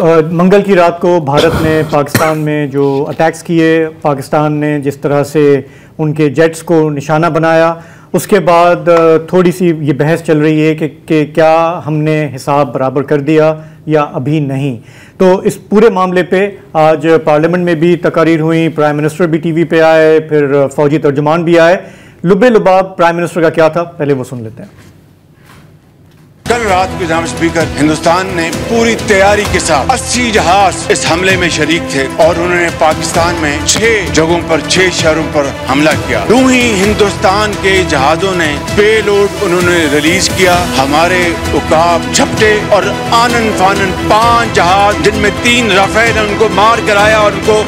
मंगल की रात को भारत ने पाकिस्तान में जो अटैक्स किए, पाकिस्तान ने जिस तरह से उनके जेट्स को निशाना बनाया, उसके बाद थोड़ी सी ये बहस चल रही है कि क्या हमने हिसाब बराबर कर दिया या अभी नहीं। तो इस पूरे मामले पे आज पार्लियामेंट में भी तकारीर हुई, प्राइम मिनिस्टर भी टीवी पे आए, फिर फौजी तर्जुमान भी आए। लुबे लुबाब प्राइम मिनिस्टर का क्या था, पहले वो सुन लेते हैं। कल रात को जनाब स्पीकर, हिंदुस्तान ने पूरी तैयारी के साथ 80 जहाज इस हमले में शरीक थे और उन्होंने पाकिस्तान में 6 जगहों पर 6 शहरों पर हमला किया। यूं ही हिंदुस्तान के जहाजों ने पेलोड उन्होंने रिलीज किया। हमारे उकाब, झपटे और आनन फानन 5 जहाज, जिनमें 3 राफेल, उनको मार कराया और उनको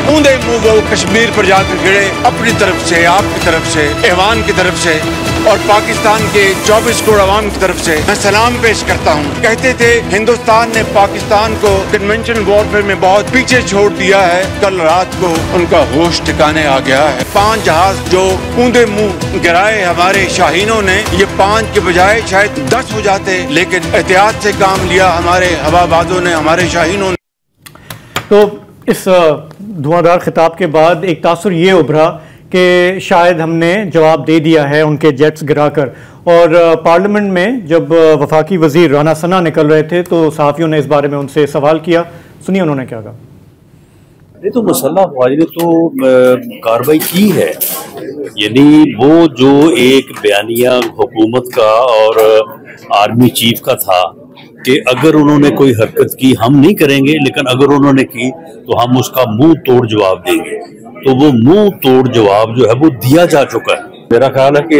ऊंधे मुंह वो कश्मीर पर जाकर गिरे, अपनी तरफ से, आपकी तरफ से, ऐवान की तरफ से और पाकिस्तान के 24 करोड़ अवाम की तरफ से मैं सलाम पेश करता हूँ। कहते थे हिंदुस्तान ने पाकिस्तान को कन्वेंशनल वॉरफेयर में बहुत पीछे छोड़ दिया है, कल रात को उनका होश ठिकाने आ गया है। 5 जहाज जो ऊंधे मुंह गिराए हमारे शाहीनों ने, ये 5 के बजाय शायद 10 हो जाते, लेकिन एहतियात से काम लिया हमारे हवाबाजों ने, हमारे शाहीनों ने। तो इस धुआंधार खिताब के बाद एक तासुर ये उभरा कि शायद हमने जवाब दे दिया है उनके जेट्स गिराकर। और पार्लियामेंट में जब वफाकी वजीर राना सना निकल रहे थे तो सहाफ़ियों ने इस बारे में उनसे सवाल किया, सुनिए उन्होंने क्या कहा। ये तो मुसल्लह अफवाज ने तो कार्रवाई की है, यानी वो जो एक बयानिया हुकूमत का और आर्मी चीफ का था कि अगर उन्होंने कोई हरकत की हम नहीं करेंगे, लेकिन अगर उन्होंने की तो हम उसका मुंह तोड़ जवाब देंगे। तो वो मुंह तोड़ जवाब जो है वो दिया जा चुका है। मेरा ख्याल है कि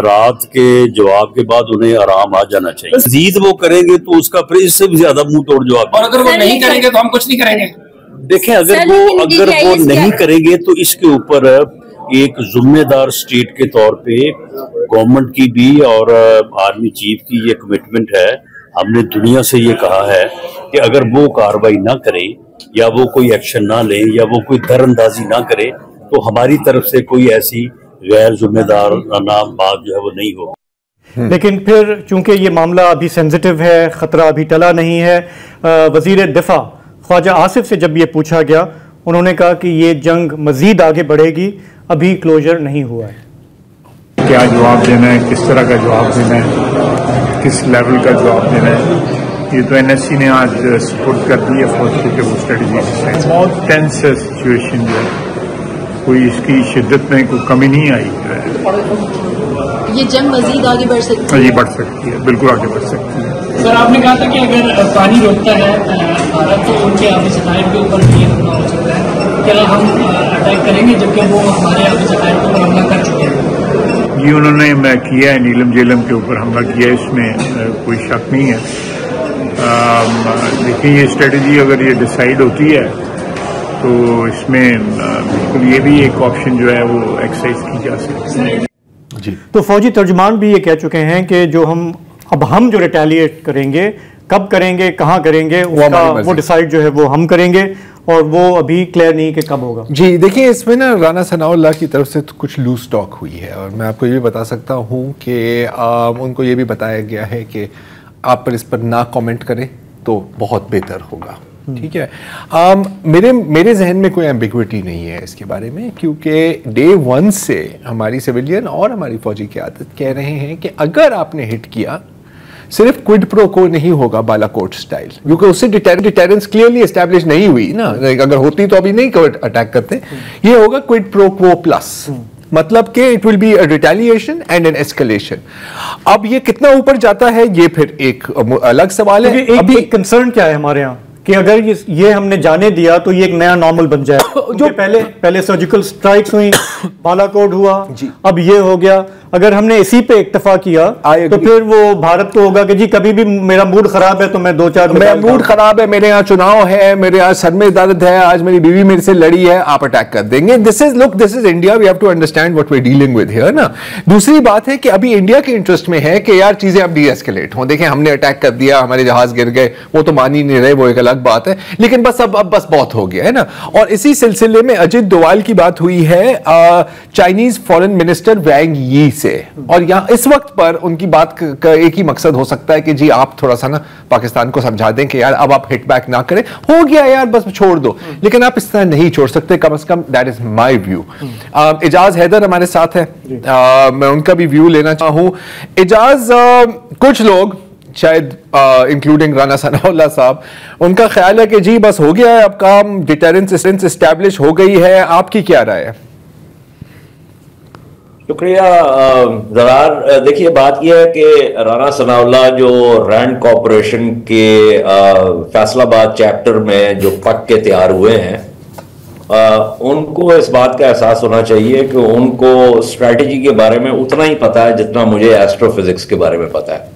रात के जवाब के बाद उन्हें आराम आ जाना चाहिए। मजीद वो करेंगे तो उसका फिर इससे भी ज्यादा मुंह तोड़ जवाब। और अगर वो नहीं करेंगे तो हम कुछ नहीं करेंगे। देखें, अगर वो नहीं करेंगे तो इसके ऊपर एक जिम्मेदार स्टेट के तौर पे गवर्नमेंट की भी और आर्मी चीफ की ये कमिटमेंट है। हमने दुनिया से ये कहा है कि अगर वो कार्रवाई ना करें या वो कोई एक्शन ना ले या वो कोई दरअंदाजी ना करे तो हमारी तरफ से कोई ऐसी गैर जिम्मेदार बात जो है वो नहीं होगी। लेकिन फिर चूंकि ये मामला अभी सेंसिटिव है, खतरा अभी टला नहीं है, वजीर दिफा ख्वाजा आसिफ से जब ये पूछा गया, उन्होंने कहा कि ये जंग मजीद आगे बढ़ेगी, अभी क्लोजर नहीं हुआ है। क्या जवाब देना है, किस तरह का जवाब देना है, किस लेवल का जवाब देना है, ये तो एनएससी ने आज सपोर्ट कर दी है फौज को कि वो स्ट्रेटजी से। बहुत टेंस है सिचुएशन जो है, कोई इसकी शिद्दत में कोई कमी नहीं आई जो है। ये जंग मजीद आगे बढ़ सकती है? ये बढ़ सकती है, बिल्कुल आगे बढ़ सकती है। सर, आपने कहा था कि अगर पानी रोकता है भारत तो उनके आबी सताइर के ऊपर भी हमला हो सकता है। क्या हम अटैक करेंगे जबकि वो हमारे आबी सताइर के ऊपर हमला कर चुके हैं? ये उन्होंने किया है, नीलम जेलम के ऊपर हमला किया है, इसमें कोई शक नहीं है। देखिए, ये स्ट्रेटजी अगर ये डिसाइड होती है तो इसमें बिल्कुल ये भी एक ऑप्शन जो है वो एक्सरसाइज की जा सकती है जी। तो फौजी तर्जुमान भी ये कह चुके हैं कि जो हम जो रिटेलिएट करेंगे, कब करेंगे, कहाँ करेंगे, वो डिसाइड जो है वो हम करेंगे और वो अभी क्लियर नहीं कि कब होगा। जी देखिए, इसमें ना राना सनाउल्लाह की तरफ से तो कुछ लूज टॉक हुई है और मैं आपको ये भी बता सकता हूँ कि उनको ये भी बताया गया है कि आप पर इस पर ना कमेंट करें तो बहुत बेहतर होगा। ठीक है, मेरे जहन में कोई एम्बिग्विटी नहीं है इसके बारे में, क्योंकि डे 1 से हमारी सिविलियन और हमारी फौजी क़यादत कह रहे हैं कि अगर आपने हिट किया, सिर्फ क्विड प्रो को नहीं होगा बालाकोट स्टाइल, क्योंकि उससे डिटेरेंस क्लियरली एस्टैब्लिश नहीं हुई ना। अगर होती तो अभी नहीं अटैक करते। ये होगा क्विड प्रो क्वो प्लस, मतलब कि it will be a retaliation and an escalation. अब ये कितना ऊपर जाता है ये फिर एक अलग सवाल है। अभी एक कंसर्न क्या है हमारे यहाँ कि अगर ये हमने जाने दिया तो ये एक नया नॉर्मल बन जाए। जो पहले सर्जिकल स्ट्राइक्स हुई, बालाकोट हुआ, अब ये हो गया। अगर हमने इसी पे इक्तफा किया तो फिर वो भारत को होगा कि जी कभी भी मेरा मूड खराब है तो मैं 2-4 मेरा मूड खराब है, मेरे यहाँ चुनाव है, मेरे यहाँ सर में दर्द है, आज मेरी बीवी मेरे से लड़ी है, आप अटैक कर देंगे। This is India, we have to understand what we are dealing with here ना। दूसरी बात है कि अभी इंडिया के इंटरेस्ट में है कि यार चीजें अब डीएस्केलेट हों। देखें, हमने अटैक कर दिया, हमारे जहाज गिर गए, वो तो मान ही नहीं रहे, वो एक अलग बात है, लेकिन बस अब बस बहुत हो गया है ना। और इसी सिलसिले में अजित डोवाल की बात हुई है चाइनीज फॉरेन मिनिस्टर वैंग यी से, और यहाँ इस वक्त पर उनकी बात का एक ही मकसद हो सकता है कि जी आप थोड़ा सा ना पाकिस्तान को समझा दें कि यार अब आप हिट बैक ना करें, हो गया यार बस छोड़ दो, लेकिन आप इस तरह नहीं छोड़ सकते, कम से कम that is my view. Ijaz Haider हमारे साथ है, मैं उनका भी व्यू लेना चाहूँ। इजाज, कुछ लोग शायद इंक्लूडिंग राना सनाउल्लाह साहब, उनका ख्याल है कि जी बस हो गया है अब काम, डिटरेंस एस्टैब्लिश हो गई है, आपकी क्या राय है? शुक्रिया ज़रार। देखिए बात यह है कि राना सनाउल्लाह जो रैंड कॉरपोरेशन के फैसलाबाद चैप्टर में जो पक के तैयार हुए हैं, उनको इस बात का एहसास होना चाहिए कि उनको स्ट्रैटेजी के बारे में उतना ही पता है जितना मुझे एस्ट्रोफिजिक्स के बारे में पता है।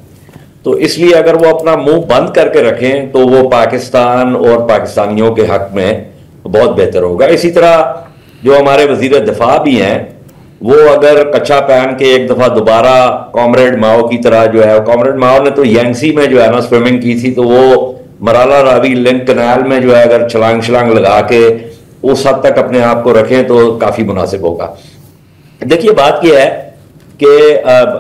तो इसलिए अगर वो अपना मुंह बंद करके रखें तो वो पाकिस्तान और पाकिस्तानियों के हक में बहुत बेहतर होगा। इसी तरह जो हमारे वजीर दिफा भी हैं, वो अगर कच्चा पहन के एक दफा दोबारा कॉमरेड माओ की तरह जो है, कॉमरेड माओ ने तो यांगसी में जो है ना स्विमिंग की थी, तो वो मराला रावी लिंक कनाल में जो है अगर छलांग लगा के उस हद तक अपने आप को रखें तो काफी मुनासिब होगा। देखिए बात यह है कि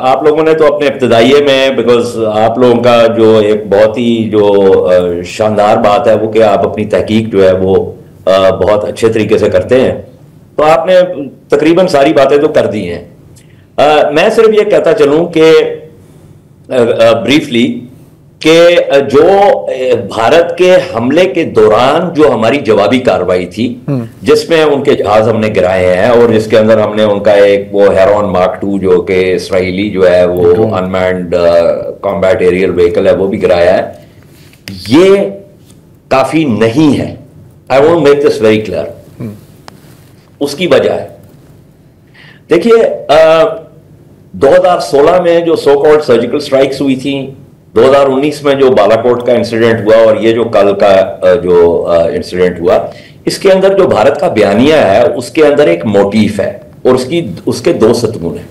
आप लोगों ने तो अपने इब्तदाइये में, बिकॉज आप लोगों का जो एक बहुत ही जो शानदार बात है वो कि आप अपनी तहकीक जो है वो बहुत अच्छे तरीके से करते हैं, तो आपने तकरीबन सारी बातें तो कर दी हैं। मैं सिर्फ ये कहता चलूं कि ब्रीफली कि जो भारत के हमले के दौरान जो हमारी जवाबी कार्रवाई थी, जिसमें उनके जहाज हमने गिराए हैं और जिसके अंदर हमने उनका एक वो हेरॉन मार्क 2 जो कि इसराइली जो है वो अनमैन्ड कॉम्बैट एरियल व्हीकल है वो भी गिराया है, ये काफी नहीं है। I want to make this very clear. उसकी वजह है, देखिए 2016 में जो सो कॉल्ड सर्जिकल स्ट्राइक्स हुई थी, 2019 में जो बालाकोट का इंसिडेंट हुआ और ये जो कल का जो इंसिडेंट हुआ, इसके अंदर जो भारत का बयानिया है उसके अंदर एक मोटिफ है और उसके दो सतून हैं।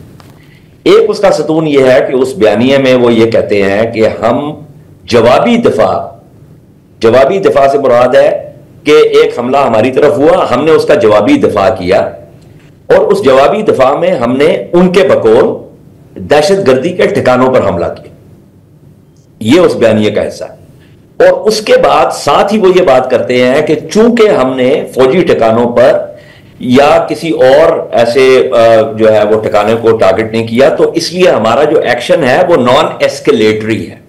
एक उसका सतून ये है कि उस बयानिया में वो ये कहते हैं कि हम जवाबी दिफा से मुराद है कि एक हमला हमारी तरफ हुआ, हमने उसका जवाबी दिफा किया और उस जवाबी दिफा में हमने उनके बकौल दहशतगर्दी के ठिकानों पर हमला किया। ये उस बयानिए का हिस्सा है। और उसके बाद साथ ही वो ये बात करते हैं कि चूंकि हमने फौजी ठिकानों पर या किसी और ऐसे जो है वो ठिकाने को टारगेट नहीं किया, तो इसलिए हमारा जो एक्शन है वो नॉन एस्केलेटरी है।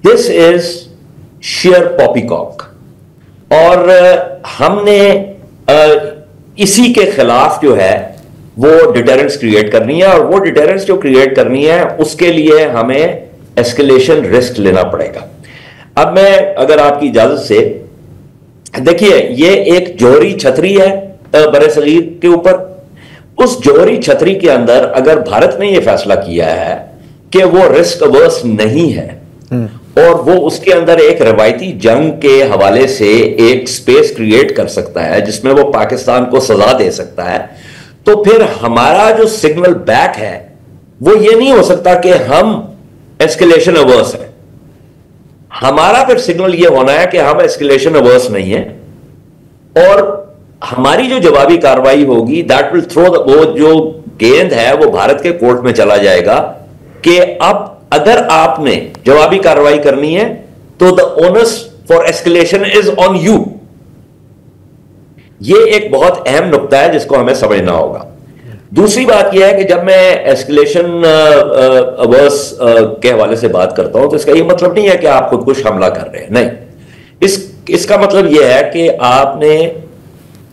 This is sheer poppycock. और हमने इसी के खिलाफ जो है वो डिटरेंस क्रिएट करनी है, और वो डिटरेंस जो क्रिएट करनी है उसके लिए हमें एस्केलेशन रिस्क लेना पड़ेगा। अब मैं अगर आपकी इजाजत से, देखिए ये एक जौहरी छतरी है बरे सगीर के ऊपर। उस जौहरी छतरी के अंदर अगर भारत ने यह फैसला किया है कि वो रिस्क अवर्स नहीं है और वो उसके अंदर एक रवायती जंग के हवाले से एक स्पेस क्रिएट कर सकता है जिसमें वो पाकिस्तान को सजा दे सकता है, तो फिर हमारा जो सिग्नल बैक है वो ये नहीं हो सकता कि हम एस्केलेशन अवर्स है। हमारा फिर सिग्नल ये होना है कि हम एस्केलेशन अवर्स नहीं है, और हमारी जो जवाबी कार्रवाई होगी दैट विल थ्रो, वो जो गेंद है वो भारत के कोर्ट में चला जाएगा कि अब अगर आपने जवाबी कार्रवाई करनी है तो the onus for escalation is on you. ये एक बहुत अहम नुक्ता है जिसको हमें समझना होगा। दूसरी बात यह है कि जब मैं एस्केलेशन अवर्स के हवाले से बात करता हूं तो इसका यह मतलब नहीं है कि आप खुदकुश हमला कर रहे हैं, नहीं। इसका मतलब यह है कि आपने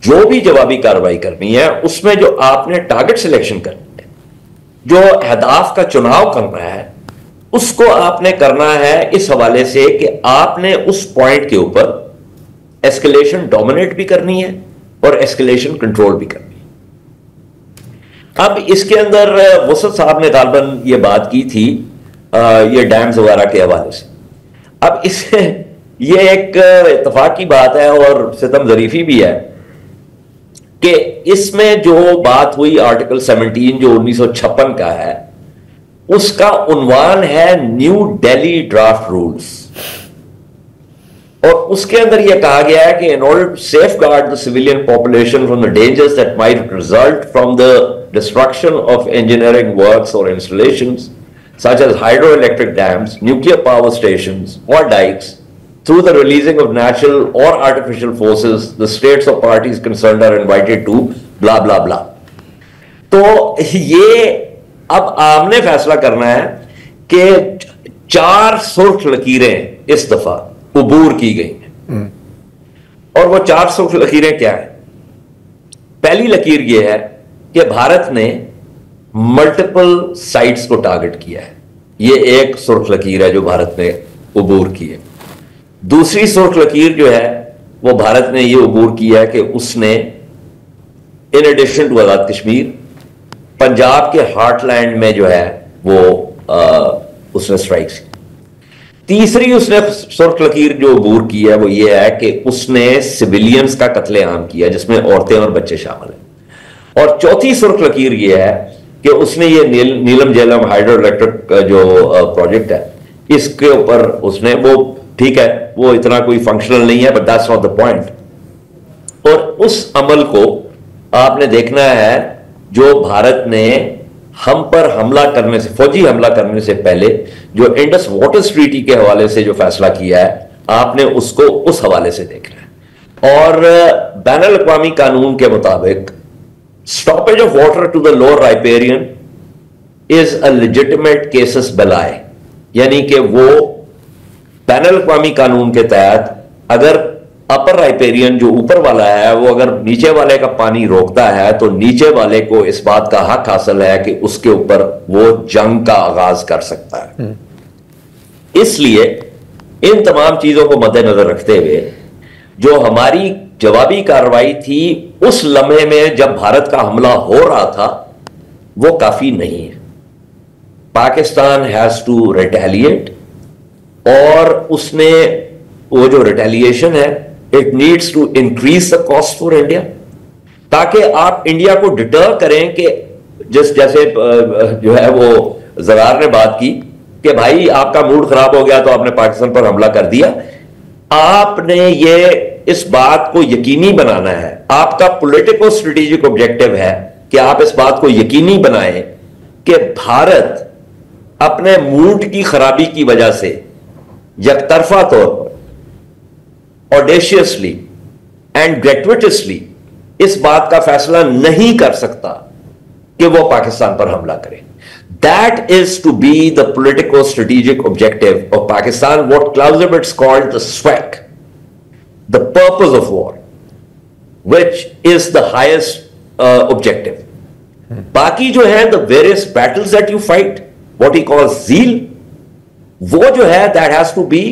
जो भी जवाबी कार्रवाई करनी है उसमें जो आपने टारगेट सिलेक्शन करनी है, जो अहदाफ का चुनाव करना है, उसको आपने करना है इस हवाले से कि आपने उस पॉइंट के ऊपर एस्केलेशन डोमिनेट भी करनी है और एस्केलेशन कंट्रोल भी करनी है। अब इसके अंदर वसत साहब ने गालबन ये बात की थी ये डैम्स वगैरह के हवाले से। अब इससे ये एक इत्तेफाक की बात है और सितम ज़रीफी भी है कि इसमें जो बात हुई आर्टिकल 17 जो 1956 का है, उसका उन्वान है न्यू दिल्ली ड्राफ्ट रूल्स, और उसके अंदर यह कहा गया है कि in order to safeguard the civilian population from the dangers that might result from the destruction of engineering works or installations such as hydroelectric dams, nuclear power stations, or dikes through the releasing of natural or artificial forces, the states or parties concerned are invited to blah blah blah. तो ये अब आपने फैसला करना है कि 4 सुर्ख लकीरें इस दफा उबूर की गई हैं, और वो 4 सुर्ख लकीरें क्या है? पहली लकीर ये है कि भारत ने मल्टीपल साइट्स को टारगेट किया है। ये एक सुर्ख लकीर है जो भारत ने उबूर की है। दूसरी सुर्ख लकीर जो है वो भारत ने ये उबूर किया है कि उसने इन एडिशन टू आजाद कश्मीर पंजाब के हार्टलैंड में जो है वो उसने स्ट्राइक्स की। तीसरी उसने सुर्ख लकीर जो उबूर की है वो ये है कि उसने सिविलियंस का कत्लेआम किया जिसमें औरतें और बच्चे शामिल हैं। और चौथी सुर्ख लकीर ये है कि उसने ये नीलम झेलम हाइड्रो इलेक्ट्रिक जो प्रोजेक्ट है इसके ऊपर उसने, वो ठीक है वो इतना कोई फंक्शनल नहीं है, but that's not the point. और उस अमल को आपने देखना है जो भारत ने हम पर हमला करने से, फौजी हमला करने से पहले जो इंडस वाटर ट्रीटी के हवाले से जो फैसला किया है, आपने उसको उस हवाले से देखना है। और बैनुल अक़वामी कानून के मुताबिक stoppage of water to the lower riparian is a legitimate casus belli, यानी कि वो बैनुल अक़वामी कानून के तहत अगर अपर राइपेरियन जो ऊपर वाला है वो अगर नीचे वाले का पानी रोकता है तो नीचे वाले को इस बात का हक हासिल है कि उसके ऊपर वो जंग का आगाज कर सकता है। इसलिए इन तमाम चीजों को मद्देनजर रखते हुए जो हमारी जवाबी कार्रवाई थी उस लम्हे में जब भारत का हमला हो रहा था वो काफी नहीं है। पाकिस्तान हैज टू रिटेलिएट, और उसने वो जो रिटेलिएशन है it needs to increase the cost for India, ताकि आप इंडिया को डिटर करें कि जैसे जो है वो ज़रार ने बात की कि भाई आपका मूड खराब हो गया तो आपने पाकिस्तान पर हमला कर दिया। आपने ये इस बात को यकीनी बनाना है, आपका पॉलिटिको स्ट्रेटेजिक ऑब्जेक्टिव है कि आप इस बात को यकीनी बनाएं कि भारत अपने मूड की खराबी की वजह से यकतरफा तौर पर ऑडेशियसली एंड ग्रेचुइटसली इस बात का फैसला नहीं कर सकता कि वो पाकिस्तान पर हमला करे। That is to be the political strategic objective of Pakistan, what Clausewitz called the SWAC, the purpose of war, which is the highest objective. बाकी जो है the various battles that you fight, what he calls zeal, वो जो है that has to be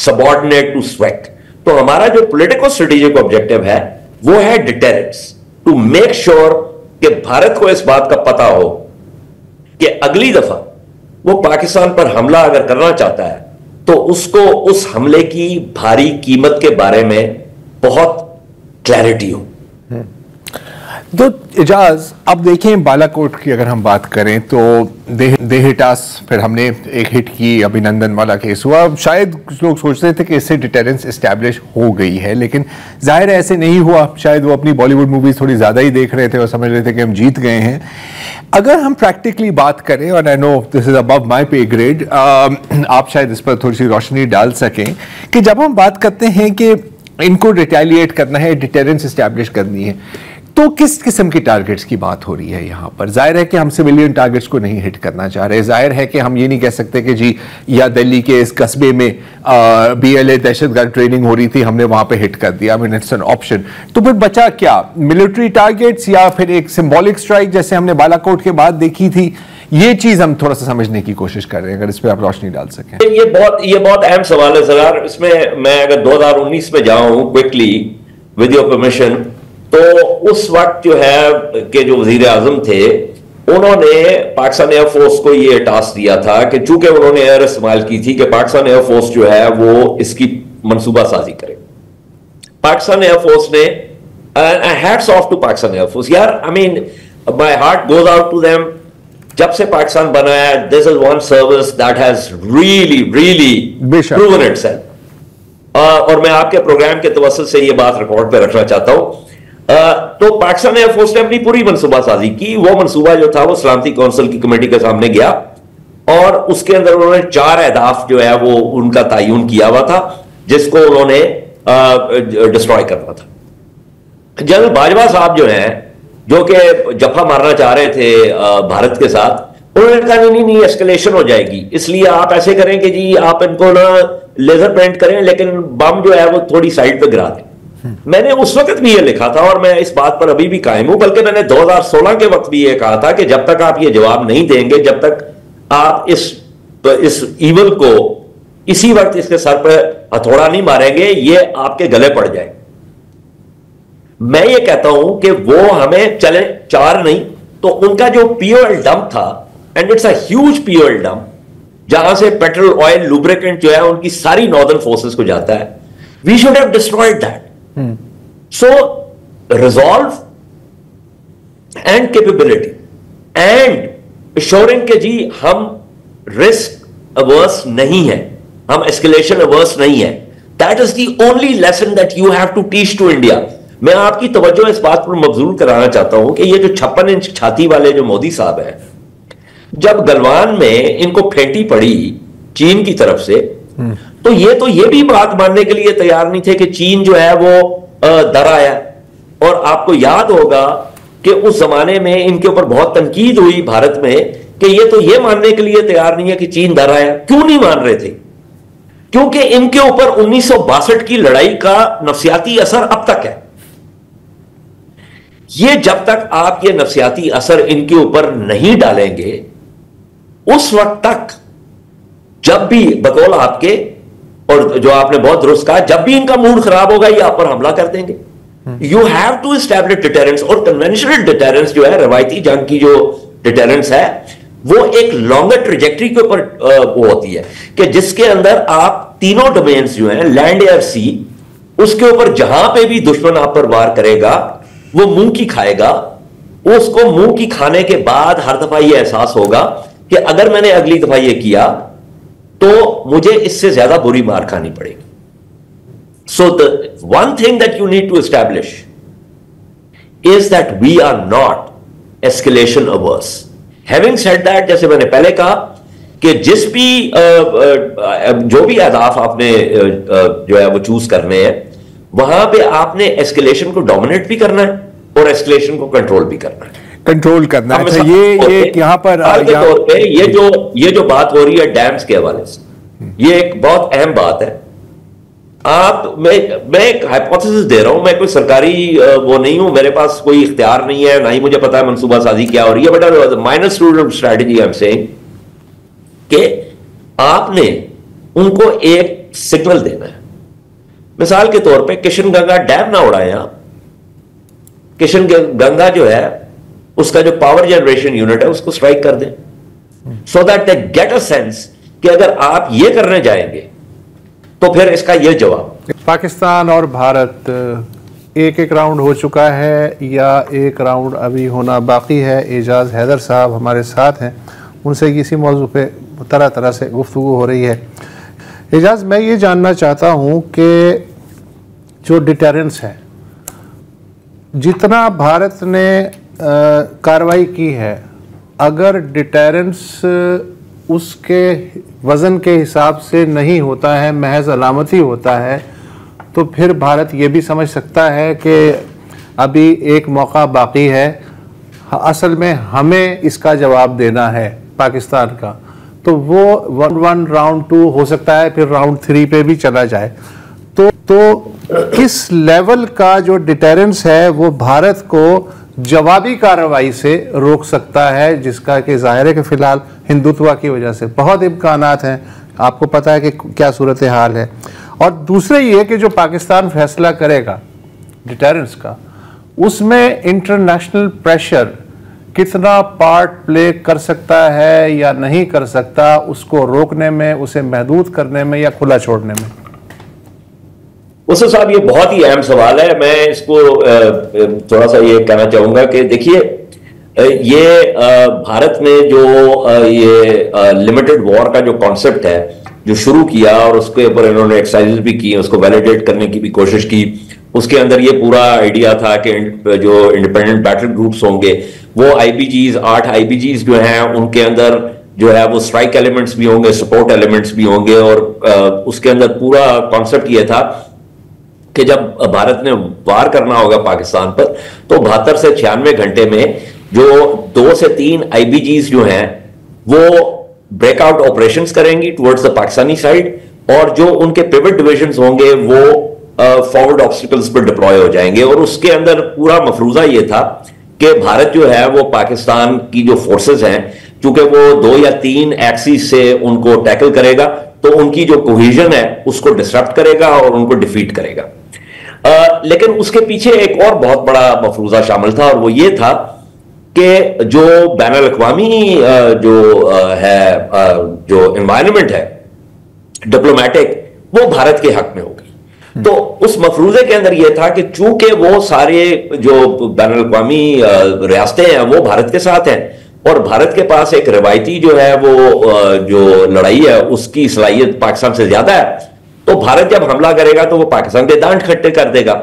subordinate to SWAC. तो हमारा जो political strategic objective है वो है deterrence, to make sure कि भारत को इस बात का पता हो कि अगली दफा वो पाकिस्तान पर हमला अगर करना चाहता है तो उसको उस हमले की भारी कीमत के बारे में बहुत क्लैरिटी हो। तो इजाज, अब देखें बालाकोट की अगर हम बात करें तो दे हिटास, फिर हमने एक हिट की, अभिनंदन वाला केस हुआ। शायद कुछ लोग सोचते थे कि इससे डिटेरेंस इस्टेब्लिश हो गई है, लेकिन जाहिर है ऐसे नहीं हुआ। शायद वो अपनी बॉलीवुड मूवीज थोड़ी ज़्यादा ही देख रहे थे और समझ रहे थे कि हम जीत गए हैं। अगर हम प्रैक्टिकली बात करें, और I know this is above my pay grade, आप शायद इस पर थोड़ी सी रोशनी डाल सकें कि जब हम बात करते हैं कि इनको रिटेलिएट करना है, डिटेरेंस इस्टेब्लिश करनी है, तो किस किस्म की टारगेट्स की बात हो रही है यहाँ पर? जाहिर है कि हम सिविलियन टारगेट्स को नहीं हिट करना चाह रहे। जाहिर है कि हम ये नहीं कह सकते कि जी या दिल्ली के इस कस्बे में BLA दहशतगर्द ट्रेनिंग हो रही थी, हमने वहां पे हिट कर दिया। I mean it's an option. तो फिर बचा क्या? मिलिट्री टारगेट्स या फिर एक सिंबॉलिक स्ट्राइक जैसे हमने बालाकोट के बाद देखी थी? ये चीज हम थोड़ा सा समझने की कोशिश कर रहे हैं, अगर इस पर आप रोशनी डाल सकें। ये बहुत अहम सवाल है सर। इसमें मैं अगर 2019 में जाऊं क्विकली विद योर परमिशन, तो उस वक्त जो है कि जो वजीर आजम थे उन्होंने पाकिस्तान एयरफोर्स को ये टास्क दिया था कि चूंकि उन्होंने एयर इस्तेमाल की थी कि पाकिस्तान एयरफोर्स जो है वो इसकी मंसूबा साजी करे। पाकिस्तान एयरफोर्स ने, hats off to Pakistan air force यार, I mean my heart goes out to them. जब से पाकिस्तान बना है, this is one service that has really proven itself. और मैं आपके प्रोग्राम के तवस्सुल से ये बात रिकॉर्ड पे रखना चाहता हूं। तो पाकिस्तान एयरफोर्स ने अपनी पूरी मनसूबासाजी की। वो मनसूबा जो था वो सलामती कौंसिल की कमेटी के सामने गया और उसके अंदर उन्होंने 4 अहदाफ जो है वो उनका तयन किया हुआ था, जिसको उन्होंने डिस्ट्रॉय करना था। जनरल बाजवा साहब जो हैं, जो कि जफा मारना चाह रहे थे भारत के साथ, उन्होंने कहा नहीं एस्केलेशन हो जाएगी, इसलिए आप ऐसे करें कि जी आप इनको ना लेजर पेंट करें, लेकिन बम जो है वो थोड़ी साइड पे गिरा दें। मैंने उस वक्त भी ये लिखा था और मैं इस बात पर अभी भी कायम हूं, बल्कि मैंने 2016 के वक्त भी ये कहा था कि जब तक आप ये जवाब नहीं देंगे, जब तक आप इस ईवल को इसी वक्त इसके सर पर हथौड़ा नहीं मारेंगे, ये आपके गले पड़ जाए। मैं ये कहता हूं कि वो हमें चले 4 नहीं तो उनका जो पीओएल डंप था, and it's a huge POL dump, जहां से पेट्रोल, ऑयल, लुब्रिकेंट जो है उनकी सारी नॉर्दर्न फोर्सेस को जाता है, we should have destroyed that. So resolve and capability and assuring के जी हम रिस्क अवर्स नहीं है, हम एस्केलेशन अवर्स नहीं है। That is the only lesson that you have to teach to India. मैं आपकी तवज्जो इस बात पर मबजूल कराना चाहता हूं कि ये जो 56 इंच छाती वाले जो मोदी साहब हैं, जब गलवान में इनको फेंटी पड़ी चीन की तरफ से, तो ये भी बात मानने के लिए तैयार नहीं थे कि चीन जो है वो डर आया। और आपको याद होगा कि उस जमाने में इनके ऊपर बहुत तनकीद हुई भारत में कि ये मानने के लिए तैयार नहीं है कि चीन डर आया। क्यों नहीं मान रहे थे? क्योंकि इनके ऊपर 1962 की लड़ाई का नफसियाती असर अब तक है। ये जब तक आप ये नफसियाती असर इनके ऊपर नहीं डालेंगे, उस वक्त तक जब भी बकौल आपके, और जो आपने बहुत दुरुस्त कहा, जब भी इनका मूड खराब होगा ये आप पर हमला कर देंगे। You have to establish deterrence. और कन्वेंशनल डिटेरेंस जो है, रवायती जंग की जो डिटेरेंस है, वो एक लॉन्गर ट्रेजेक्टरी के ऊपर वो होती है कि जिसके अंदर आप तीनों डोमेन्स जो हैं, लैंड, एयर, सी, उसके ऊपर जहां पे भी दुश्मन आप पर वार करेगा वो मुंह की खाएगा। उसको मुंह की खाने के बाद हर दफा ये एहसास होगा कि अगर मैंने अगली दफा ये किया तो मुझे इससे ज्यादा बुरी मार खानी पड़ेगी। So the one thing that you need to establish is that we are not escalation ours. Having said that, जैसे मैंने पहले कहा कि जिस भी जो भी अहदाफ आपने जो है वो चूज करने हैं, वहां पे आपने एस्केलेशन को डोमिनेट भी करना है और एस्केलेशन को कंट्रोल भी करना है। कंट्रोल करना है। अच्छा, ये यहाँ पर के तौर पे ये जो बात हो रही है डैम्स के हवाले से, ये एक बहुत अहम बात है। मैं एक हाइपोथेसिस दे रहा हूं, मैं कोई सरकारी वो नहीं हूं, मेरे पास कोई इख्तियार नहीं है, ना ही मुझे पता है मनसूबा साजी क्या हो रही है, but minor student strategy I am saying कि आपने उनको एक सिग्नल देना है। मिसाल के तौर पे किशन गंगा डैम ना उड़ाएं आप। किशन गंगा जो है उसका जो पावर जनरेशन यूनिट है उसको स्ट्राइक कर दें, so that they get a sense कि अगर आप ये करने जाएंगे तो फिर इसका ये जवाब। पाकिस्तान और भारत एक राउंड हो चुका है या एक राउंड अभी होना बाकी है। एजाज हैदर साहब हमारे साथ हैं, उनसे किसी मौजू पे तरह तरह से गुफ्तगू हो रही है। एजाज, मैं ये जानना चाहता हूँ कि जो डिटेरेंस है, जितना भारत ने कार्रवाई की है, अगर डिटेरेंस उसके वज़न के हिसाब से नहीं होता है, महज अलामती होता है, तो फिर भारत ये भी समझ सकता है कि अभी एक मौका बाकी है, असल में हमें इसका जवाब देना है पाकिस्तान का। तो वो 1 राउंड 2 हो सकता है, फिर राउंड 3 पे भी चला जाए। तो किस लेवल का जो डिटेरेंस है वो भारत को जवाबी कार्रवाई से रोक सकता है, जिसका कि जाहिर है कि फिलहाल हिंदुत्व की वजह से बहुत इम्कानात हैं, आपको पता है कि क्या सूरत हाल है। और दूसरा ये कि जो पाकिस्तान फैसला करेगा डिटेरेंस का, उसमें इंटरनेशनल प्रेशर कितना पार्ट प्ले कर सकता है या नहीं कर सकता, उसको रोकने में, उसे महदूद करने में या खुला छोड़ने में। उस साहब, ये बहुत ही अहम सवाल है। मैं इसको थोड़ा सा ये कहना चाहूंगा कि देखिए, ये भारत ने जो ये लिमिटेड वॉर का जो कॉन्सेप्ट है जो शुरू किया, और उसके ऊपर इन्होंने एक्सरसाइज भी की, उसको वैलिडेट करने की भी कोशिश की, उसके अंदर ये पूरा आइडिया था कि जो इंडिपेंडेंट बैटल ग्रुप्स होंगे वो आईबीजीज 8 आईबीजीज जो हैं उनके अंदर जो है वो स्ट्राइक एलिमेंट्स भी होंगे, सपोर्ट एलिमेंट्स भी होंगे। और उसके अंदर पूरा कॉन्सेप्ट ये था कि जब भारत ने वार करना होगा पाकिस्तान पर तो 72 से 96 घंटे में जो 2 से 3 आईबीजीज जो हैं वो ब्रेकआउट ऑपरेशंस करेंगी टुवर्ड्स द पाकिस्तानी साइड, और जो उनके पिवट डिविजन्स होंगे वो फॉरवर्ड ऑब्स्टिकल्स पर डिप्लॉय हो जाएंगे। और उसके अंदर पूरा मफरूजा ये था कि भारत जो है वो पाकिस्तान की जो फोर्सेस हैं, चूंकि वो 2 या 3 एक्सिस से उनको टैकल करेगा तो उनकी जो कोहेजन है उसको डिसरप्ट करेगा और उनको डिफीट करेगा। लेकिन उसके पीछे एक और बहुत बड़ा मफरूजा शामिल था, और वो ये था कि जो बैनुल अक़वामी जो एनवायरनमेंट है डिप्लोमेटिक, वो भारत के हक में होगी। तो उस मफरूजे के अंदर यह था कि चूंकि वो सारे जो बैनुल अक़वामी रियासतें हैं वो भारत के साथ हैं और भारत के पास एक रिवायती जो है वो जो लड़ाई है उसकी सलाहियत पाकिस्तान से ज्यादा है, तो भारत जब हमला करेगा तो वो पाकिस्तान के दांत खट्टे कर देगा।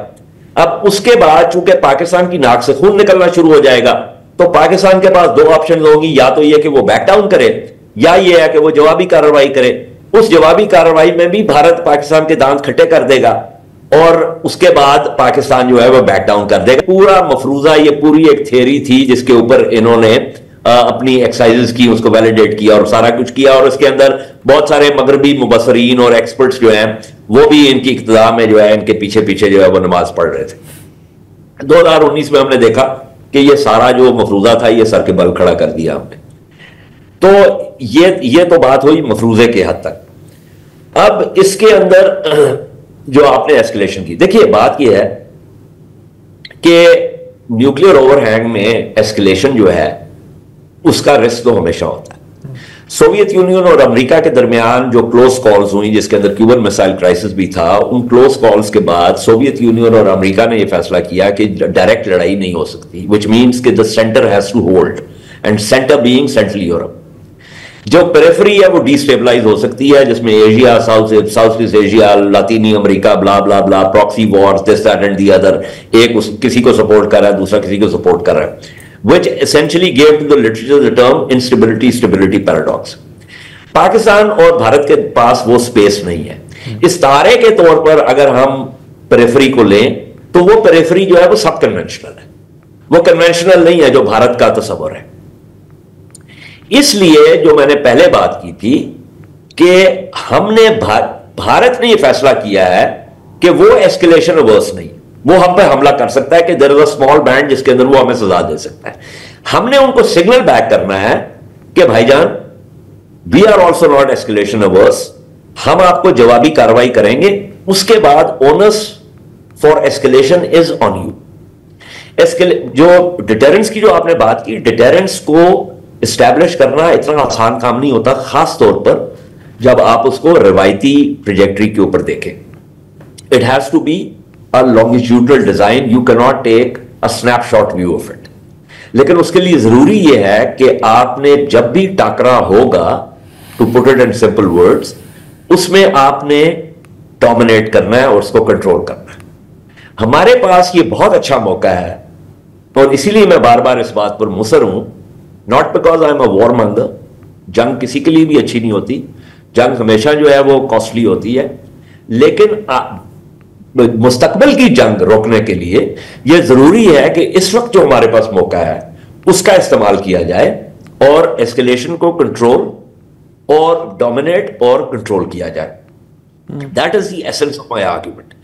अब उसके बाद चूंकि पाकिस्तान की नाक से खून निकलना शुरू हो जाएगा तो पाकिस्तान के पास 2 ऑप्शन होंगी, या तो ये कि वो बैक डाउन करे या ये है कि वो जवाबी कार्रवाई करे। उस जवाबी कार्रवाई में भी भारत पाकिस्तान के दांत खट्टे कर देगा और उसके बाद पाकिस्तान जो है वो बैक डाउन कर देगा। पूरा मफरूजा, ये पूरी एक थियरी थी जिसके ऊपर इन्होंने अपनी एक्सरसाइजेस की, उसको वैलिडेट किया और सारा कुछ किया। और उसके अंदर बहुत सारे मगरबी मुबसरीन और एक्सपर्ट्स जो हैं वो भी इनकी इक्तदा में जो है इनके पीछे पीछे जो है वो नमाज पढ़ रहे थे। 2019 में हमने देखा कि ये सारा जो मफरूजा था ये सर के बल खड़ा कर दिया हमने। तो ये तो बात हुई मफरूजे के हद तक। अब इसके अंदर जो आपने एस्केलेशन की, देखिए बात यह है कि न्यूक्लियर ओवरहैंग में एस्केलेशन जो है उसका रिस्क तो हमेशा होता है। सोवियत यूनियन और अमेरिका के दरमियान जो क्लोज कॉल्स हुई जिसके अंदर क्यूबन मिसाइल क्राइसिस भी था, उन क्लोज कॉल्स के बाद सोवियत यूनियन और अमेरिका ने यह फैसला किया कि डायरेक्ट लड़ाई नहीं हो सकती, विच मीन्स कि the centre has to hold, and centre being central Europe. जो पेरिफेरी है वो डिस्टेबलाइज हो सकती है, जिसमें एशिया, साउथ ईस्ट एशिया, लातीनी America, blah blah blah, proxy wars, this that and the other, एक किसी को सपोर्ट कर रहा है, दूसरा किसी को सपोर्ट कर रहा है, which essentially gave to the literature the term instability-stability paradox. Pakistan और भारत के पास वो स्पेस नहीं है। इस तारे के तौर पर अगर हम पेरिफेरी को लें तो वो पेरिफेरी जो है वो सब कन्वेंशनल है, वो कन्वेंशनल नहीं है जो भारत का तस्वर है। इसलिए जो मैंने पहले बात की थी कि हमने भारत ने यह फैसला किया है कि वो एस्केलेशन अवर्स नहीं, वो हम पे हमला कर सकता है कि there is a small band जिसके अंदर वो हमें सजा दे सकता है। हमने उनको सिग्नल बैक करना है कि भाईजान we are also not escalation ours, हम आपको जवाबी कार्रवाई करेंगे, उसके बाद onus for escalation is on you. जो डिटेरेंस की जो आपने बात की, डिटेरेंस को इस्टेब्लिश करना इतना आसान काम नहीं होता, खास तौर पर जब आप उसको रिवायती ट्रेजेक्टरी के ऊपर देखें। It has to be a longitudinal design, you cannot take a snapshot view of it। लेकिन उसके लिए जरूरी यह है कि आपने जब भी टाकरा होगा, to put it in simple words, उसमें आपने डोमिनेट करना है और उसको कंट्रोल करना है। हमारे पास ये बहुत अच्छा मौका है और इसीलिए मैं बार बार इस बात पर मुसर हूं, not because I am a warmonger. जंग किसी के लिए भी अच्छी नहीं होती, जंग हमेशा जो है वो कॉस्टली होती है, लेकिन मुस्तकबिल की जंग रोकने के लिए यह जरूरी है कि इस वक्त जो हमारे पास मौका है उसका इस्तेमाल किया जाए और एस्केलेशन को कंट्रोल और डोमिनेट और कंट्रोल किया जाए। That is the essence of my argument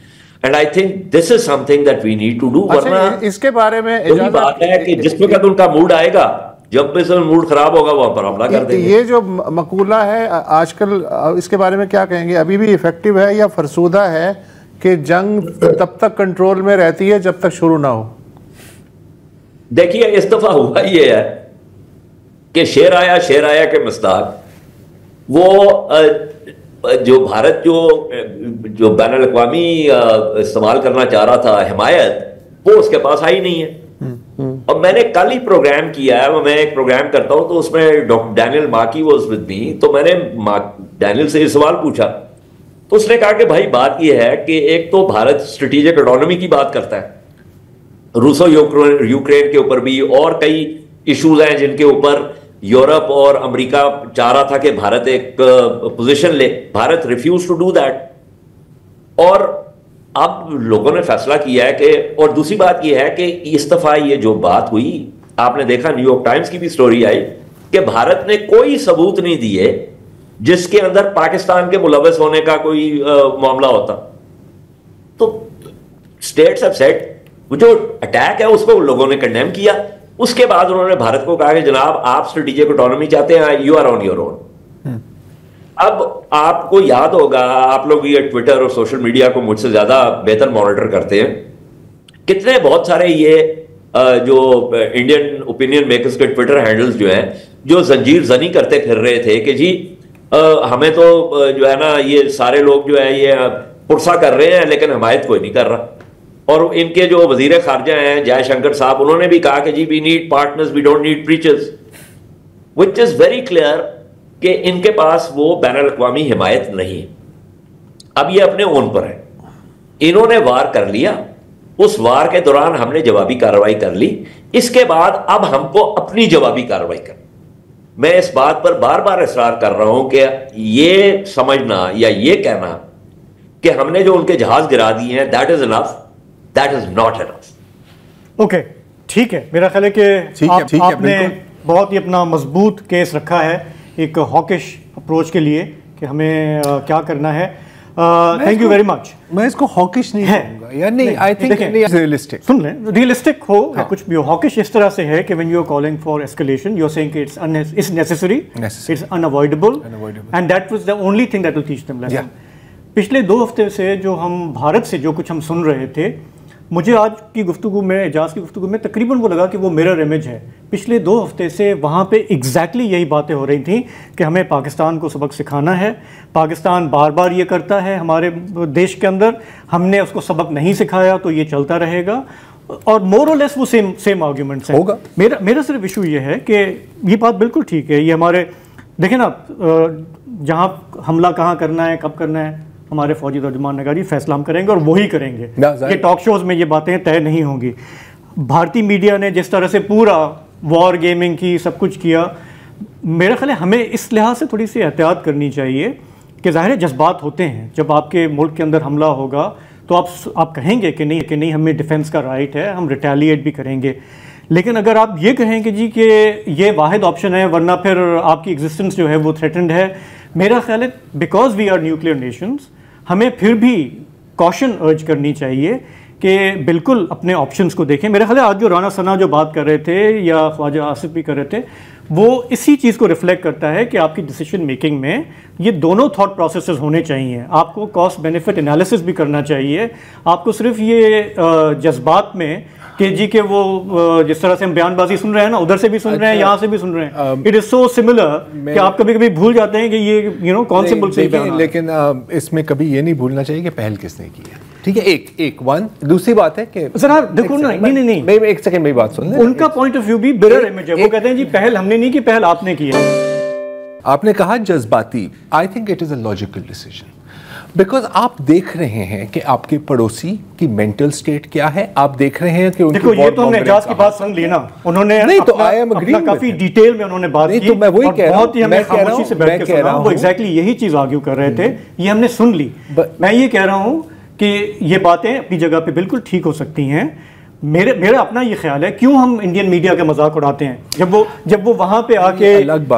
and I think this is something that we need to do. वरना इसके बारे में यही बात है कि जिस वक्त उनका मूड आएगा, जब भी मूड खराब होगा वहां पर हमला कर देंगे। ये जो मकूला है आजकल, इसके बारे में क्या कहेंगे? अभी भी इफेक्टिव है या फरसूदा है कि जंग तब तक कंट्रोल में रहती है जब तक शुरू ना हो? देखिए इस दफा हुआ ये है कि शेर आया के मस्ताक, वो जो भारत जो बैनुल अक़वामी इस्तेमाल करना चाह रहा था हिमायत, वो उसके पास आई नहीं है। और मैंने कल ही प्रोग्राम किया है, मैं एक प्रोग्राम करता हूं तो उसमें doctor Daniel Markey was with me, तो मैंने डैनियल से ये सवाल पूछा उसने कहा कि भाई बात यह है कि एक तो भारत स्ट्रेटेजिक ऑटोनॉमी की बात करता है, रूसो यूक्रेन के ऊपर भी और कई इश्यूज हैं जिनके ऊपर यूरोप और अमेरिका चाह रहा था कि भारत एक पोजीशन ले। Bharat refuse to do that, और अब लोगों ने फैसला किया है कि, और दूसरी बात यह है कि इस दफा ये जो बात हुई, आपने देखा न्यूयॉर्क टाइम्स की भी स्टोरी आई कि भारत ने कोई सबूत नहीं दिए जिसके अंदर पाकिस्तान के मुलव्वस होने का कोई मामला होता। तो स्टेट्स हैव सेड, जो अटैक है उसको लोगों ने कंडेम किया। उसके बाद उन्होंने भारत को कहा कि जनाब आप स्ट्रेटेजिक ऑटोनॉमी चाहते हैं, you are on your own. अब आपको याद होगा, आप लोग ये ट्विटर और सोशल मीडिया को मुझसे ज्यादा बेहतर मॉनिटर करते हैं, कितने बहुत सारे ये जो इंडियन ओपिनियन मेकर्स के ट्विटर हैंडल्स जो हैं, जो जंजीर जनी करते फिर रहे थे कि जी हमें तो जो है ना ये सारे लोग जो है ये पुरसा कर रहे हैं लेकिन हमायत कोई नहीं कर रहा। और इनके जो वजीर खारजा हैं जयशंकर साहब, उन्होंने भी कहा कि जी we need partners, we don't need preachers, which is very clear कि इनके पास वो बैनुल अक़वामी हिमायत नहीं है। अब ये अपने ओन पर है, इन्होंने वार कर लिया, उस वार के दौरान हमने जवाबी कार्रवाई कर ली, इसके बाद अब हमको अपनी जवाबी कार्रवाई कर। मैं इस बात पर बार बार इसरार कर रहा हूं कि ये समझना या ये कहना कि हमने जो उनके जहाज गिरा दिए हैं that is enough, that is not enough. Okay, ठीक है, मेरा ख्याल है कि आपने बहुत ही अपना मजबूत केस रखा है एक हॉकिश अप्रोच के लिए कि हमें क्या करना है। Thank you very much. मैं इसको हॉकिश नहीं कहूंगा या नहीं, आई थिंक रियलिस्टिक। सुन लें, रियलिस्टिक हो या कुछ भी हो, हॉकिश इस तरह से है कि when you are calling for escalation you are saying कि it's necessary, it's unavoidable, and that was the only thing that will teach them lesson. पिछले 2 हफ्ते से जो हम भारत से जो कुछ हम सुन रहे थे, मुझे आज की गुफ्तगू में, एजाज की गुफ्तगू में तकरीबन वो लगा कि वो मिरर इमेज है। पिछले 2 हफ्ते से वहाँ पे एग्जैक्टली यही बातें हो रही थी कि हमें पाकिस्तान को सबक सिखाना है, पाकिस्तान बार बार ये करता है हमारे देश के अंदर, हमने उसको सबक नहीं सिखाया तो ये चलता रहेगा, और मोर और लेस वो सेम आर्ग्यूमेंट्स हैं। होगा। मेरा सिर्फ इशू ये है कि ये बात बिल्कुल ठीक है, ये हमारे देखें ना, जहाँ हमला कहाँ करना है, कब करना है, हमारे फौजी तर्जुमान ने कहा जी फैसला हम करेंगे और वही करेंगे। ये टॉक शोज में ये बातें तय नहीं होंगी। भारतीय मीडिया ने जिस तरह से पूरा वॉर गेमिंग की, सब कुछ किया, मेरा ख्याल है हमें इस लिहाज से थोड़ी सी एहतियात करनी चाहिए कि ज़ाहिर जज्बात होते हैं, जब आपके मुल्क के अंदर हमला होगा तो आप कहेंगे कि नहीं हमें डिफेंस का राइट है, हम रिटेलिएट भी करेंगे। लेकिन अगर आप ये कहें कि जी कि ये वाहिद ऑप्शन है वरना फिर आपकी एग्जिस्टेंस जो है वो थ्रेटन्ड है, मेरा ख्याल है because we are nuclear nations हमें फिर भी कॉशन अर्ज करनी चाहिए कि बिल्कुल अपने ऑप्शंस को देखें। मेरा ख्याल है आज जो राना सना जो बात कर रहे थे या ख्वाजा आसिफ भी कर रहे थे, वो इसी चीज़ को रिफ्लेक्ट करता है कि आपकी डिसीजन मेकिंग में ये दोनों थॉट प्रोसेसेस होने चाहिए। आपको कॉस्ट बेनिफिट एनालिसिस भी करना चाहिए, आपको सिर्फ ये जज्बात में कि जी के वो जिस तरह से हम बयानबाजी सुन रहे हैं ना, उधर से भी सुन रहे हैं, यहाँ से भी सुन रहे हैं, इट इज सो सिमिलर कि आप कभी कभी भूल जाते हैं कि ये कौन से मुल्क से बयान। लेकिन इसमें कभी ये नहीं भूलना चाहिए कि पहल किसने की है। ठीक है, एक वन। दूसरी बात है कि सर आप देखो ना, नहीं मैं एक सेकंड मेरी बात सुन, उनका पॉइंट ऑफ व्यू भी मिरर इमेज है। वो कहते हैं जी पहल हमने नहीं की, पहल आपने की है। आपने कहा जज्बाती, I think it is a logical decision, because आप देख रहे हैं कि आपके पड़ोसी की मेंटल स्टेट क्या है, आप देख रहे हैं कि देखो ये तो हमने एजाज की बात सुन ली ना, उन्होंने नहीं तो आई एम एग्री, काफी डिटेल में उन्होंने बात की, तो मैं वही कह रहा हूं, बहुत ही हमें खामोशी से बैठ के सुना, वो एग्जैक्टली यही चीज आर्ग्यू कर रहे थे, ये हमने सुन ली। मैं ये कह रहा हूं कि ये बातें अपनी जगह पे बिल्कुल ठीक हो सकती हैं। मेरा अपना ये ख्याल है, क्यों हम इंडियन मीडिया का मजाक उड़ाते हैं जब वो वहां पे आके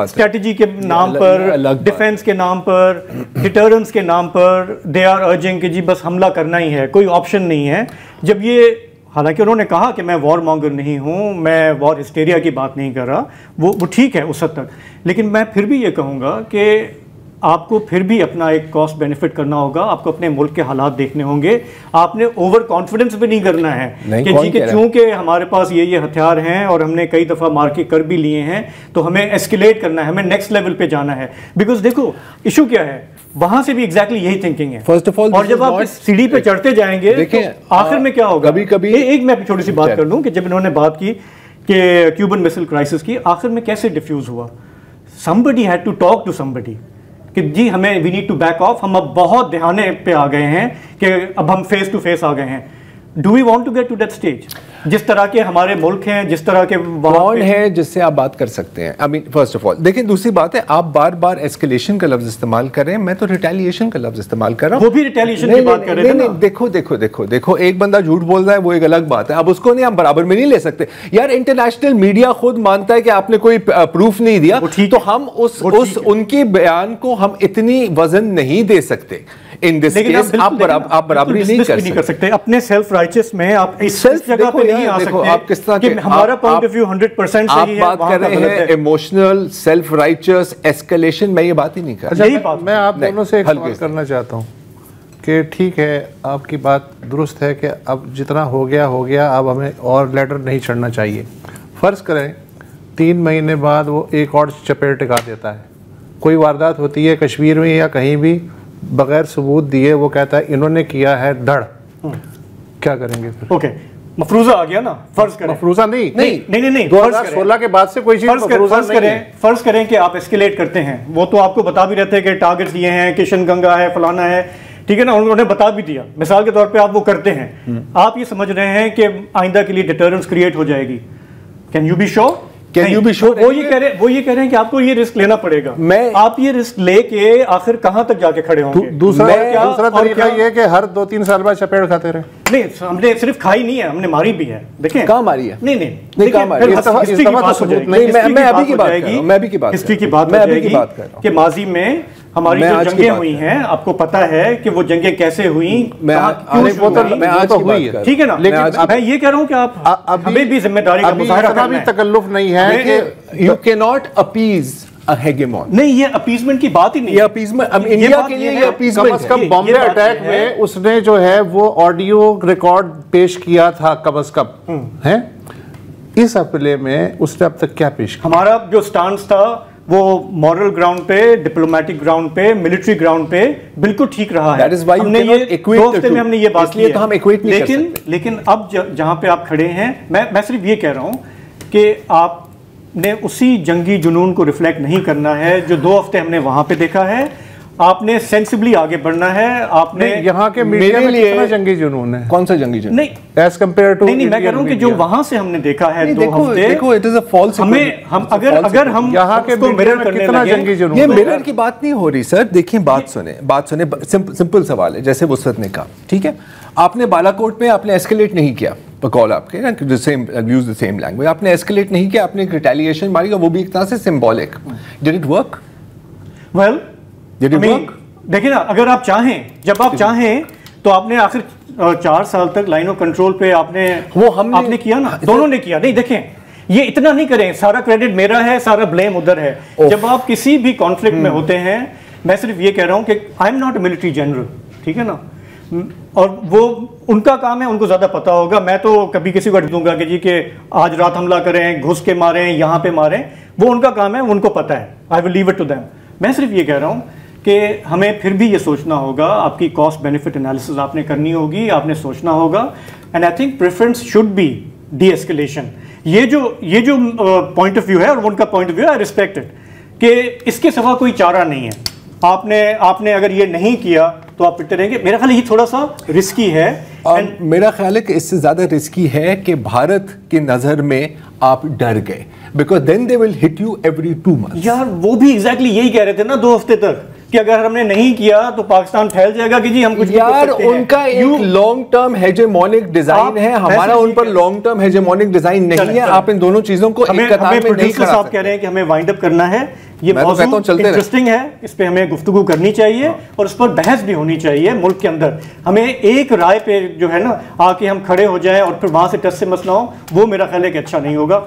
स्ट्रेटजी के नाम पर, डिफेंस के नाम पर, डिटरेंस के नाम पर दे आर अर्जिंग कि जी बस हमला करना ही है, कोई ऑप्शन नहीं है। जब ये, हालांकि उन्होंने कहा कि मैं वॉर मॉन्गर नहीं हूँ, मैं वॉर हिस्टेरिया की बात नहीं कर रहा, वो ठीक है उस हद तक, लेकिन मैं फिर भी ये कहूँगा कि आपको फिर भी अपना एक कॉस्ट बेनिफिट करना होगा, आपको अपने मुल्क के हालात देखने होंगे, आपने ओवर कॉन्फिडेंस भी नहीं करना है कि जी के चूंकि हमारे पास ये हथियार हैं और हमने कई दफ़ा मार के कर भी लिए हैं तो हमें एस्केलेट करना है, हमें नेक्स्ट लेवल पे जाना है। बिकॉज देखो इशू क्या है, वहां से भी एग्जैक्टली यही थिंकिंग है फर्स्ट ऑफ ऑल, और जब आप इस सीढ़ी पे चढ़ते जाएंगे तो आखिर में क्या होगा, कभी एक मैं छोटी सी बात कर लूँ कि जब इन्होंने बात की कि क्यूबन मिसाइल क्राइसिस की, आखिर में कैसे डिफ्यूज हुआ, somebody had to talk to somebody, कि जी हमें we need to back off, हम अब बहुत दहाने पे आ गए हैं कि अब हम फेस टू फेस आ गए हैं। Do we want to get to that stage? जिस तरह के हमारे मुल्क हैं, जिस तरह के कौन है जिससे आप बात कर सकते हैं? I mean first of all देखिए, दूसरी बात है आप बार बार एस्केलेशन का लफ्ज इस्तेमाल कर रहे हैं, मैं तो रिटेलिएशन का लफ्ज इस्तेमाल कर रहा हूं। वो भी रिटेलिएशन की बात कर रहे थे ना। देखो देखो देखो देखो, एक बंदा झूठ बोल रहा है वो एक अलग बात है, अब उसको नहीं हम बराबर में नहीं ले सकते यार। इंटरनेशनल मीडिया खुद मानता है कि आपने कोई प्रूफ नहीं दिया, तो हम उनके बयान को हम इतनी वजन नहीं दे सकते। इन दिस केस आप बराबरी नहीं कर सकते। अपने सेल्फ राइचियस में आप इस जगह पे नहीं आ सकते। आप किस तरह कि हमारा पॉइंट ऑफ व्यू 100% सही है, आप बात कर रहे हैं इमोशनल, सेल्फ राइचियस, एस्केलेशन, मैं ये बात ही नहीं कर रहा। मैं आप दोनों से एक सवाल करना चाहता हूँ कि ठीक है आपकी बात दुरुस्त है कि अब जितना हो गया, अब हमें और लेटर नहीं चढ़ना चाहिए। फ़र्ज़ करें 3 महीने बाद वो एक और चपेट टिका देता है, कोई वारदात होती है कश्मीर में या कहीं भी, बगैर सबूत दिए वो कहता है इन्होंने किया है धड़, क्या करेंगे फिर? ओके, मफरूजा आ गया ना, फर्ज करें। मफरूजा नहीं 2016 के बाद से कोई चीज फर्ज करें कि आप एस्केलेट करते हैं, वो तो आपको बता भी रहते हैं कि टारगेट दिए हैं, किशन गंगा है, फलाना है, ठीक है ना, उन्होंने बता भी दिया, मिसाल के तौर पे आप वो करते हैं, आप ये समझ रहे हैं कि आइंदा के लिए डिटरेंस क्रिएट हो जाएगी। Can you be sure? वो ये कह रहे हैं कि आपको ये रिस्क लेना पड़ेगा। आप ये रिस्क लेके आखिर कहां तक जाके खड़े होंगे? दूसरा तरीका ये है कि हर 2-3 साल बाद चपेट खाते रहे। नहीं, हमने सिर्फ खाई नहीं है, हमने मारी भी है। देखें कहां मारी है? नहीं, हिस्ट्री की बात कि माजी में हमारी जो जंगें हुई हैं, आपको पता है कि वो जंगें कैसे हुई, ठीक है ना। लेकिन मैं ये कह रहा हूं कि आप हमें भी जिम्मेदारी का मुजाहरा करना है। तकल्लुफ नहीं है कि यू कैन नॉट अपीज अ हेगेमॉन। नहीं, ये अपीजमेंट की बात ही नहीं, ये अपीजमेंट इंडिया के लिए ये अपीजमेंट। कम से कम बॉम्बे अटैक में उसने जो है वो ऑडियो रिकॉर्ड पेश किया था, कम से कम है। इस अपील में उसने अब तक क्या पेश किया? हमारा जो स्टांस था वो मॉरल ग्राउंड पे, डिप्लोमेटिक ग्राउंड पे, मिलिट्री ग्राउंड पे बिल्कुल ठीक रहा है। हमने ये 2 हफ्ते में हमने ये बात की, तो हम इक्वेट नहीं कर सकते। लेकिन अब जहां पे आप खड़े हैं, मैं सिर्फ ये कह रहा हूं कि आपने उसी जंगी जुनून को रिफ्लेक्ट नहीं करना है जो 2 हफ्ते हमने वहां पे देखा है। आपने सेंसिबली आगे बढ़ना है। आपने यहाँ के मीडिया में कितना जंगी जुनून है? कौन सा जंगी जुनून? नहीं, एज कंपेयर टू नहीं, मैं कह रहा हूँ कि जो वहां से हमने देखा है 2 हफ्ते, देखो इट इज अ फॉल्स। हम अगर हम यहाँ के मिरर करने लगे, ये मिरर की बात नहीं हो रही सर। देखिए बात सुने, सिंपल सवाल है। जैसे वुसरत ने कहा, ठीक है, आपने बालाकोट में आपने एस्केलेट नहीं किया, बकौल आपके ना, यूज द सेम लैंग्वेज, आपने एस्केलेट नहीं किया, आपने रिटेलिएशन मारी, वो भी एक तरह से symbolic. Did it work? Well, देखिए ना, अगर आप चाहें, जब आप चाहें तो आपने आखिर 4 साल तक लाइन ऑफ कंट्रोल पे आपने किया ना, दोनों ने किया। नहीं, देखें, ये इतना नहीं करें सारा क्रेडिट मेरा है, सारा ब्लेम उधर है। जब आप किसी भी कॉन्फ्लिक्ट में होते हैं, मैं सिर्फ ये कह रहा हूं कि I am not a military general, ठीक है ना, और वो उनका काम है, उनको ज्यादा पता होगा। मैं तो कभी किसी को दूंगा कि जी के आज रात हमला करें, घुस के मारें, यहां पे मारें, वो उनका काम है, उनको पता है। I will leave it to them. मैं सिर्फ ये कह रहा हूं कि हमें फिर भी ये सोचना होगा, आपकी कॉस्ट बेनिफिट एनालिसिस आपने करनी होगी, आपने सोचना होगा। And I think preference should be D escalation. ये जो पॉइंट ऑफ व्यू है और उनका point of view, I respect it, कि इसके सिवा कोई चारा नहीं है। आपने अगर ये नहीं किया तो आप पिटते रहेंगे। मेरा ख्याल ये थोड़ा सा रिस्की है। और मेरा ख्याल है कि इससे ज्यादा रिस्की है कि भारत की नजर में आप डर गए, because then they will hit you every 2 months। यार वो भी एग्जैक्टली यही कह रहे थे ना 2 हफ्ते तक कि अगर हमने नहीं किया तो पाकिस्तान फैल जाएगा कि जी हम कुछ यार उनका एक लॉन्ग टर्म हेजेमोनिक डिजाइन है, हमारा उन पर लॉन्ग टर्म हेजेमोनिक डिजाइन नहीं है। आप इन दोनों चीजों को एक कतार में नहीं खड़ा साहब कह रहे हैं कि हमें वाइंड अप करना है। ये बहुत इंटरेस्टिंग है, इस पे हमें गुफ्तगू करनी चाहिए और इस पर बहस भी होनी चाहिए मुल्क के अंदर। हमें एक राय पे जो है ना आके हम खड़े हो जाएं और फिर वहां से टस से मसला हो, वो मेरा ख्याल है कि अच्छा नहीं होगा।